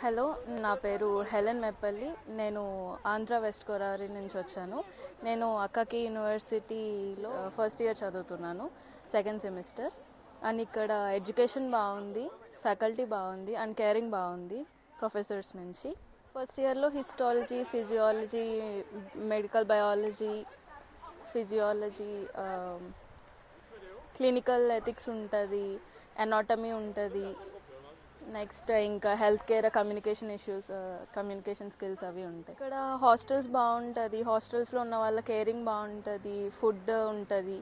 Hello, నా పేరు Helen మెప్పల్లి. నేను ఆంధ్ర వెస్ట్ గోదావరి నుంచి వచ్చాను. నేను అక్కాకి యూనివర్సిటీలో ఫస్ట్ ఇయర్ చదువుతున్నాను, సెకండ్ సెమిస్టర్. అండ్ ఇక్కడ ఎడ్యుకేషన్ బాగుంది, ఫ్యాకల్టీ బాగుంది అండ్ కేరింగ్ బాగుంది ప్రొఫెసర్స్ నుంచి. ఫస్ట్ ఇయర్లో histology, physiology, medical biology, physiology, clinical ethics ఉంటుంది, అనాటమీ ఉంటుంది. నెక్స్ట్ ఇంకా health care, communication issues, communication skills అవి ఉంటాయి. ఇక్కడ హాస్టల్స్ బాగుంటుంది, హాస్టల్స్లో ఉన్న వాళ్ళ కేరింగ్ బాగుంటుంది, ఫుడ్ ఉంటుంది,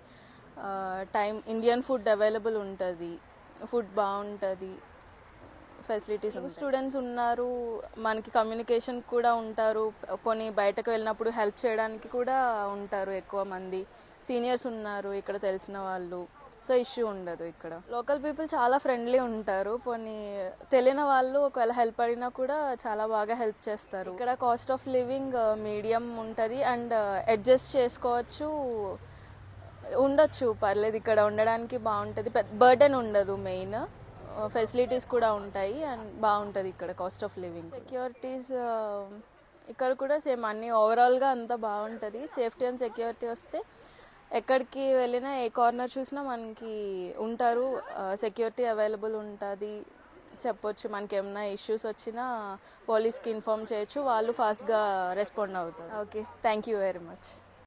ఇండియన్ ఫుడ్ అవైలబుల్ ఉంటుంది, ఫుడ్ బాగుంటుంది, ఫెసిలిటీస్. స్టూడెంట్స్ ఉన్నారు, మనకి కమ్యూనికేషన్ కూడా ఉంటారు, పోనీ బయటకు వెళ్ళినప్పుడు హెల్ప్ చేయడానికి కూడా ఉంటారు ఎక్కువ మంది. సీనియర్స్ ఉన్నారు ఇక్కడ తెలిసిన వాళ్ళు, సో ఇష్యూ ఉండదు. ఇక్కడ లోకల్ పీపుల్ చాలా ఫ్రెండ్లీ ఉంటారు, పోనీ తెలియని వాళ్ళు ఒకవేళ హెల్ప్ అడిగినా కూడా చాలా బాగా హెల్ప్ చేస్తారు. ఇక్కడ కాస్ట్ ఆఫ్ లివింగ్ మీడియం ఉంటుంది అండ్ అడ్జస్ట్ చేసుకోవచ్చు, ఉండొచ్చు, పర్లేదు. ఇక్కడ ఉండడానికి బాగుంటుంది, బర్డెన్ ఉండదు. మెయిన్ ఫెసిలిటీస్ కూడా ఉంటాయి అండ్ బాగుంటుంది ఇక్కడ కాస్ట్ ఆఫ్ లివింగ్. సెక్యూరిటీస్ ఇక్కడ కూడా సేమ్, అన్నీ ఓవరాల్గా అంతా బాగుంటుంది. సేఫ్టీ అండ్ సెక్యూరిటీ వస్తే ఎక్కడికి వెళ్ళినా ఏ కార్నర్ చూసినా మనకి ఉంటారు, సెక్యూరిటీ అవైలబుల్ ఉంటుంది. చెప్పొచ్చు, మనకి ఏమైనా ఇష్యూస్ వచ్చినా పోలీస్కి ఇన్ఫార్మ్ చేయొచ్చు, వాళ్ళు ఫాస్ట్గా రెస్పాండ్ అవుతారు. Okay, thank you very much.